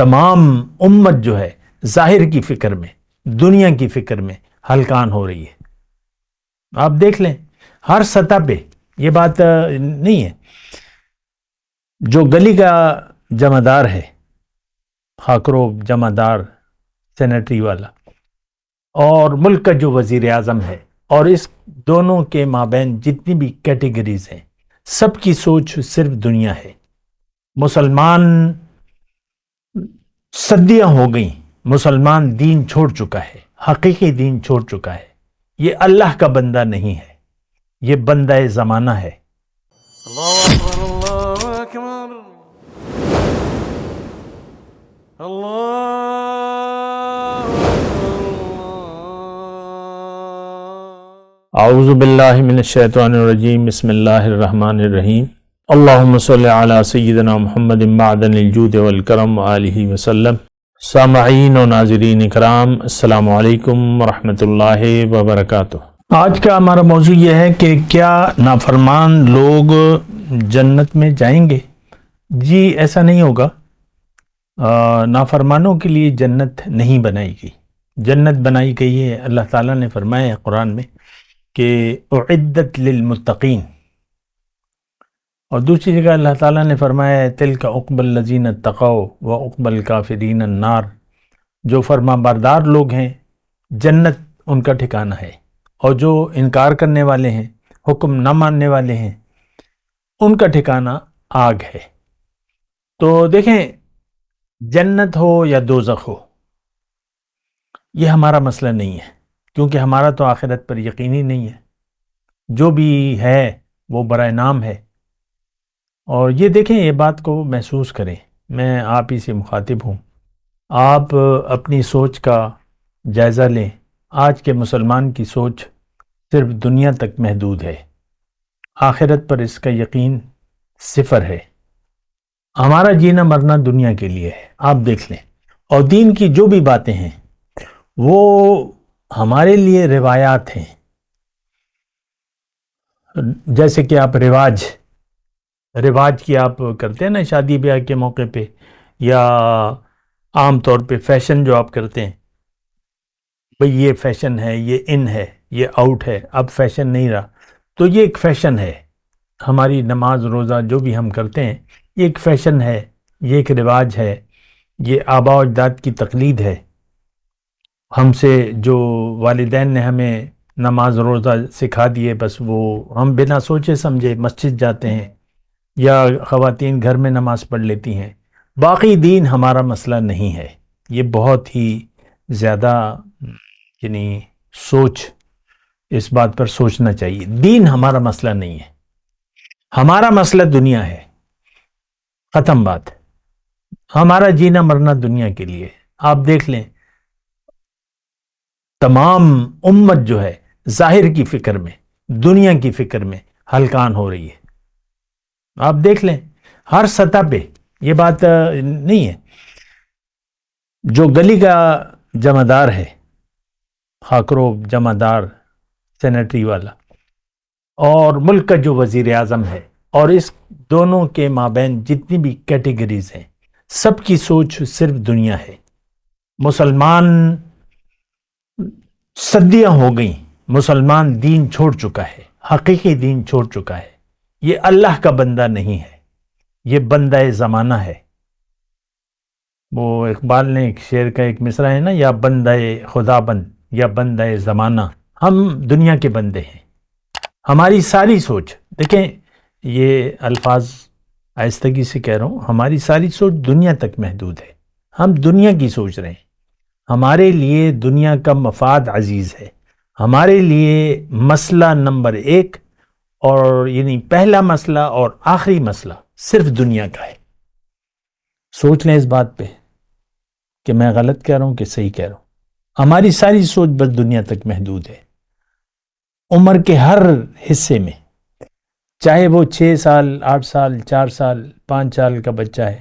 تمام امت جو ہے ظاہر کی فکر میں، دنیا کی فکر میں ہلکان ہو رہی ہے۔ آپ دیکھ لیں ہر سطح پہ، یہ بات نہیں ہے، جو گلی کا جمعدار ہے، خاکرو جمعدار سینیٹری والا، اور ملک کا جو وزیر اعظم ہے، اور اس دونوں کے مابین جتنی بھی کیٹیگریز ہیں، سب کی سوچ صرف دنیا ہے۔ مسلمان صدیاں ہو گئیں، مسلمان دین چھوڑ چکا ہے، حقیقی دین چھوڑ چکا ہے۔ یہ اللہ کا بندہ نہیں ہے، یہ بندہ زمانہ ہے۔ اللہ اکبر، اللہ اکبر، اللہ اعوذ باللہ من الشیطان الرجیم، بسم اللہ الرحمن الرحیم۔ اللہم صلی علی سیدنا محمد معدن الجود والکرم وآلہ وسلم۔ سامعین و ناظرین اکرام، السلام علیکم ورحمۃ اللہ وبرکاتہ۔ آج کا ہمارا موضوع یہ ہے کہ کیا نافرمان لوگ جنت میں جائیں گے؟ جی ایسا نہیں ہوگا۔ نافرمانوں کے لیے جنت نہیں بنائی گئی، جنت بنائی گئی ہے، اللہ تعالیٰ نے فرمایا ہے قرآن میں کہ اعدت للمتقین، اور دوسری جگہ اللہ تعالیٰ نے فرمایا ہے تلک عقبی الذین اتقوا وعقبی الکافرین النار، جو فرما بردار لوگ ہیں جنت ان کا ٹھکانہ ہے، اور جو انکار کرنے والے ہیں، حکم نہ ماننے والے ہیں، ان کا ٹھکانہ آگ ہے۔ تو دیکھیں، جنت ہو یا دوزخ ہو، یہ ہمارا مسئلہ نہیں ہے، کیونکہ ہمارا تو آخرت پر یقینی نہیں ہے، جو بھی ہے وہ برائے نام ہے۔ اور یہ دیکھیں، یہ بات کو محسوس کریں، میں آپ ہی سے مخاطب ہوں، آپ اپنی سوچ کا جائزہ لیں۔ آج کے مسلمان کی سوچ صرف دنیا تک محدود ہے، آخرت پر اس کا یقین صفر ہے۔ ہمارا جینا مرنا دنیا کے لیے ہے، آپ دیکھ لیں، اور دین کی جو بھی باتیں ہیں وہ ہمارے لیے روایات ہیں، جیسے کہ آپ رواج کی آپ کرتے ہیں نا شادی بیاہ کے موقع پہ، یا عام طور پہ فیشن جو آپ کرتے ہیں، بھئی یہ فیشن ہے، یہ ان ہے، یہ آؤٹ ہے، اب فیشن نہیں رہا، تو یہ ایک فیشن ہے۔ ہماری نماز روزہ جو بھی ہم کرتے ہیں یہ ایک فیشن ہے، یہ ایک رواج ہے، یہ آباء و اجداد کی تقلید ہے۔ ہم سے جو والدین نے ہمیں نماز روزہ سکھا دیے، بس وہ ہم بنا سوچے سمجھے مسجد جاتے ہیں، یا خواتین گھر میں نماز پڑھ لیتی ہیں۔ باقی دین ہمارا مسئلہ نہیں ہے، یہ بہت ہی زیادہ سوچ، اس بات پر سوچنا چاہیے۔ دین ہمارا مسئلہ نہیں ہے، ہمارا مسئلہ دنیا ہے، ختم بات۔ ہمارا جینا مرنا دنیا کے لیے۔ آپ دیکھ لیں تمام امت جو ہے ظاہر کی فکر میں، دنیا کی فکر میں ہلکان ہو رہی ہے۔ آپ دیکھ لیں ہر سطح پہ، یہ بات نہیں ہے، جو گلی کا جمعدار ہے، خاکرو جمعدار سینیٹری والا، اور ملک کا جو وزیر اعظم ہے، اور اس دونوں کے مابین جتنی بھی کیٹیگریز ہیں، سب کی سوچ صرف دنیا ہے۔ مسلمان صدیاں ہو گئیں، مسلمان دین چھوڑ چکا ہے، حقیقی دین چھوڑ چکا ہے۔ یہ اللہ کا بندہ نہیں ہے، یہ بندہ زمانہ ہے۔ وہ اقبال نے ایک شعر کا ایک مصرع ہے نا، یا بندہ خدا بند یا بندہ زمانہ، ہم دنیا کے بندے ہیں۔ ہماری ساری سوچ، دیکھیں یہ الفاظ آہستگی سے کہہ رہا ہوں، ہماری ساری سوچ دنیا تک محدود ہے، ہم دنیا کی سوچ رہے ہیں۔ ہمارے لیے دنیا کا مفاد عزیز ہے، ہمارے لیے مسئلہ نمبر ایک، اور پہلا مسئلہ اور آخری مسئلہ صرف دنیا کا ہے۔ سوچ لیں اس بات پہ کہ میں غلط کہہ رہا ہوں کہ صحیح کہہ رہا ہوں۔ ہماری ساری سوچ بس دنیا تک محدود ہے۔ عمر کے ہر حصے میں، چاہے وہ 6 سال، 8 سال، 4 سال، 5 سال کا بچہ ہے،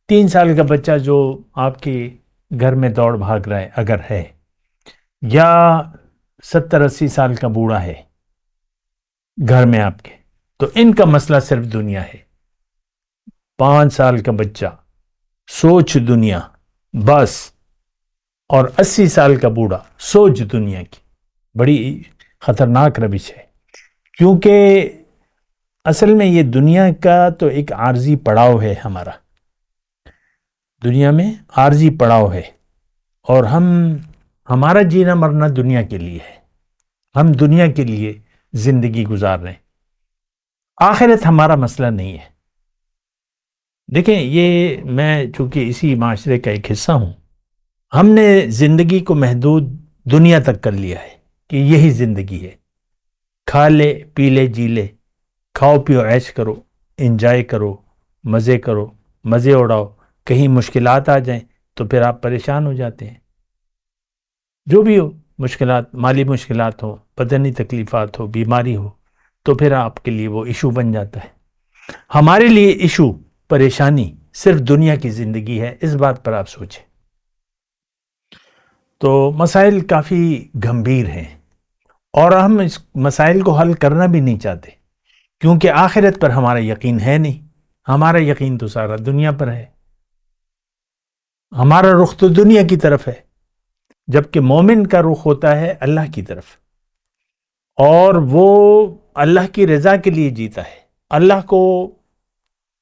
3 سال کا بچہ جو آپ کے گھر میں دوڑ بھاگ رہا ہے اگر ہے، یا 70-80 سال کا بوڑھا ہے گھر میں آپ کے، تو ان کا مسئلہ صرف دنیا ہے۔ 5 سال کا بچہ سوچ دنیا بس، اور 80 سال کا بوڑھا سوچ دنیا کی، بڑی خطرناک روش ہے، کیونکہ اصل میں یہ دنیا کا تو ایک عارضی پڑاؤ ہے، دنیا میں عارضی پڑاؤ ہے، اور ہمارا جینا مرنا دنیا کے لیے ہے، ہم دنیا کے لیے زندگی گزار رہے ہیں، آخرت ہمارا مسئلہ نہیں ہے۔ دیکھیں، یہ میں چونکہ اسی معاشرے کا ایک حصہ ہوں، ہم نے زندگی کو محدود دنیا تک کر لیا ہے کہ یہی زندگی ہے، کھا لے پی لے جی لے، کھاؤ پیو عیش کرو، انجوائے کرو، مزے اڑاؤ، کہیں مشکلات آ جائیں تو پھر آپ پریشان ہو جاتے ہیں، جو بھی ہو مشکلات، مالی مشکلات ہو، بدنی تکلیفات ہو، بیماری ہو، تو پھر آپ کے لیے وہ ایشو بن جاتا ہے۔ ہمارے لیے ایشو، پریشانی صرف دنیا کی زندگی ہے، اس بات پر آپ سوچیں۔ تو مسائل کافی گمبھیر ہیں، اور ہم اس مسائل کو حل کرنا بھی نہیں چاہتے، کیونکہ آخرت پر ہمارا یقین ہے نہیں، ہمارا یقین تو سارا دنیا پر ہے، ہمارا رخ تو دنیا کی طرف ہے، جبکہ مومن کا رخ ہوتا ہے اللہ کی طرف، اور وہ اللہ کی رضا کے لیے جیتا ہے۔ اللہ کو،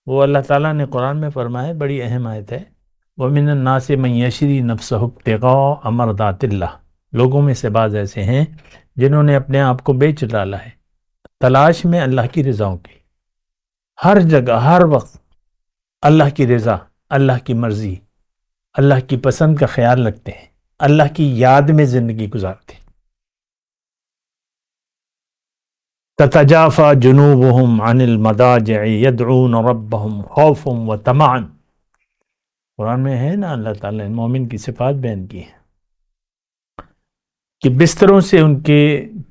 وہ اللہ تعالیٰ نے قرآن میں فرمایا، بڑی اہم آیت ہے، وَمِنَ النَّاسِ مَن يَشْرِي نَفْسَهُ ابْتِغَاءَ مَرْضَاتِ اللَّهِ، لوگوں میں سے بعض ایسے ہیں جنہوں نے اپنے آپ کو بیچ ڈالا ہے تلاش میں اللہ کی رضاؤں کی، ہر جگہ ہر وقت اللہ کی رضا، اللہ کی مرضی، اللہ کی پسند کا خیال رکھتے ہیں، اللہ کی یاد میں زندگی گزارتے ہیں۔ تتجافى جنوبهم عن المضاجع يدعون ربهم خوفا وطمعا، قرآن میں ہے نا، اللہ تعالیٰ نے مومن کی صفات بیان کی ہے کہ بستروں سے ان کے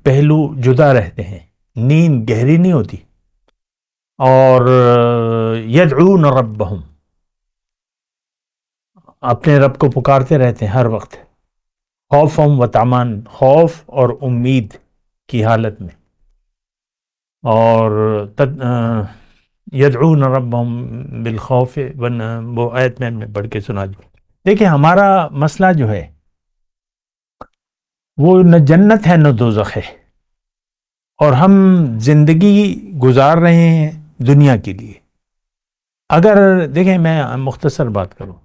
پہلو جدا رہتے ہیں، نیند گہری نہیں ہوتی، اور یدعون ربهم، اپنے رب کو پکارتے رہتے ہیں ہر وقت، خوفا وطمعا، خوف اور امید کی حالت میں، اور یدعون ربهم بالخوف، وہ آیت میں پڑھ کے سنا دی۔ دیکھیں، ہمارا مسئلہ جو ہے وہ نہ جنت ہے نہ دوزخ ہے، اور ہم زندگی گزار رہے ہیں دنیا کے لیے۔ اگر دیکھیں، میں مختصر بات کروں،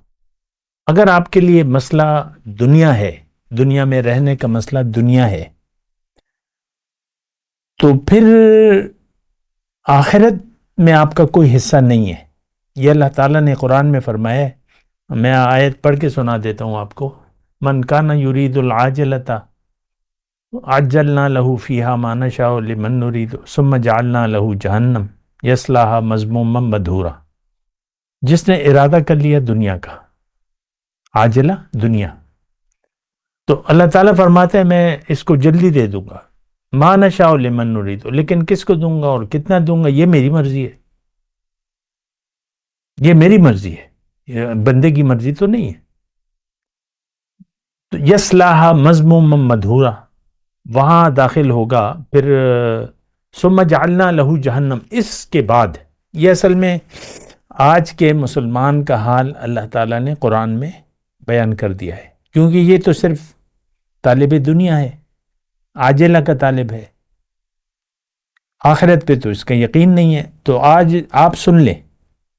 اگر آپ کے لیے مسئلہ دنیا ہے، دنیا میں رہنے کا مسئلہ دنیا ہے، تو پھر آخرت میں آپ کا کوئی حصہ نہیں ہے۔ یہ اللہ تعالیٰ نے قرآن میں فرمایا ہے، میں آیت پڑھ کے سنا دیتا ہوں آپ کو، من کان یرید العاجلۃ عجلنا لہ فیہا ما نشاء لمن نرید ثم جعلنا لہ جہنم یصلاھا مذموما مدحورا، جس نے ارادہ کر لیا دنیا کا، عاجلہ دنیا، تو اللہ تعالیٰ فرماتا ہے میں اس کو جلدی دے دوں گا، ما نشاء لمن نرید، لیکن کس کو دوں گا اور کتنا دوں گا یہ میری مرضی ہے، یہ میری مرضی ہے، یہ بندے کی مرضی تو نہیں ہے۔ تو یصلاھا مذموما مدحورا، وہاں داخل ہوگا، پھر ثم جعلنا لہ جہنم، اس کے بعد، یہ اصل میں آج کے مسلمان کا حال اللہ تعالیٰ نے قرآن میں بیان کر دیا ہے، کیونکہ یہ تو صرف طالب دنیا ہے، عاجلہ کا طالب ہے، آخرت پہ تو اس کا یقین نہیں ہے۔ تو آج آپ سن لیں،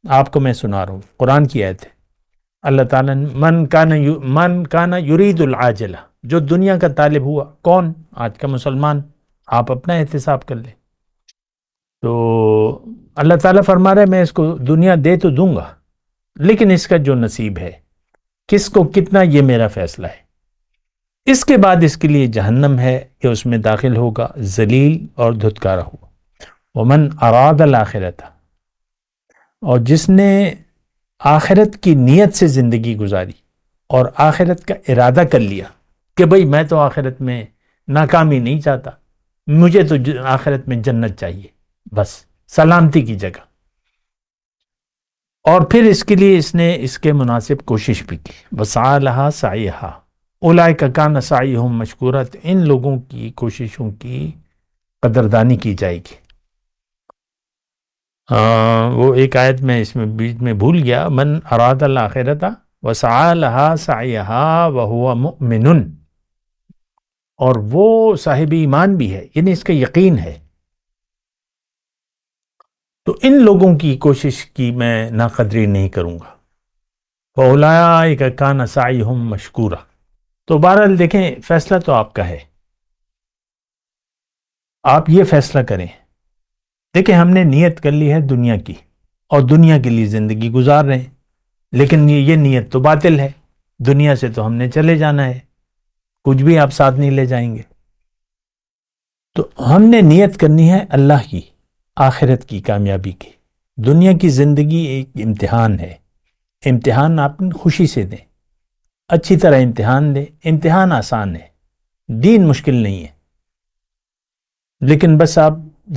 آپ کو میں سنا رہا ہوں، قرآن کی آیت ہے، اللہ تعالیٰ نے من کان یرید العاجلہ، جو دنیا کا طالب ہوا، کون؟ آج کا مسلمان، آپ اپنا احتساب کر لیں۔ تو اللہ تعالیٰ فرما رہا ہے میں اس کو دنیا دے تو دوں گا، لیکن اس کا جو نصیب ہے، کس کو کتنا، یہ میرا فیصلہ ہے۔ اس کے بعد اس کے لیے جہنم ہے کہ اس میں داخل ہوگا ذلیل اور دھتکارا ہوا۔ ومن اراد الآخرۃ، اور جس نے آخرت کی نیت سے زندگی گزاری اور آخرت کا ارادہ کر لیا کہ بھئی میں تو آخرت میں ناکامی نہیں چاہتا، مجھے تو آخرت میں جنت چاہیے، بس سلامتی کی جگہ، اور پھر اس کے لیے اس نے اس کے مناسب کوشش بھی کی، وسعی لہا سعیہا اولئک کان سعیہم مشکورا، ان لوگوں کی کوششوں کی قدردانی کی جائے گی۔ وہ ایک آیت میں اس میں بیچ میں بھول گیا، من اراد الآخرۃ وسعى لها سعيها وهو مؤمن، اور وہ صاحب ایمان بھی ہے، یعنی اس کا یقین ہے. تو ان لوگوں کی کوشش کی میں ناقدری نہیں کروں گا. فَأُولَٰئِكَ كَانَ سَعْيُهُمْ مَشْكُورًا. تو بہرحال دیکھیں، فیصلہ تو آپ کا ہے، آپ یہ فیصلہ کریں. دیکھیں ہم نے نیت کر لی ہے دنیا کی، اور دنیا کے لیے زندگی گزار رہے ہیں، لیکن یہ نیت تو باطل ہے. دنیا سے تو ہم نے چلے جانا ہے، کچھ بھی آپ ساتھ نہیں لے جائیں گے. تو ہم نے نیت کرنی ہے اللہ کی، آخرت کی کامیابی کی. دنیا کی زندگی ایک امتحان ہے، امتحان آپ خوشی سے دیں، اچھی طرح امتحان دیں. امتحان آسان ہے، دین مشکل نہیں ہے، لیکن بس آپ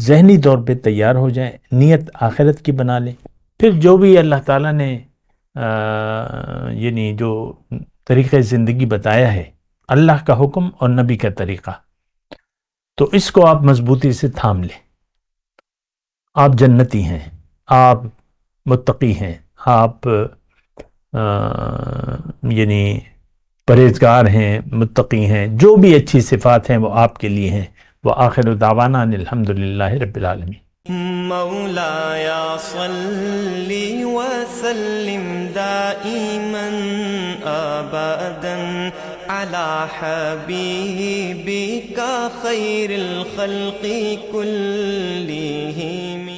ذہنی طور پہ تیار ہو جائیں، نیت آخرت کی بنا لیں. پھر جو بھی اللہ تعالیٰ نے یعنی جو طریقہ زندگی بتایا ہے، اللہ کا حکم اور نبی کا طریقہ، تو اس کو آپ مضبوطی سے تھام لیں. آپ جنتی ہیں، آپ متقی ہیں، آپ یعنی پرہیزگار ہیں، متقی ہیں، جو بھی اچھی صفات ہیں وہ آپ کے لیے ہیں. وآخر دعوانا ان الحمدللہ رب العالمین. مولاي صل وسلم دائما ابدا على حبيبك خير الخلق كلهم.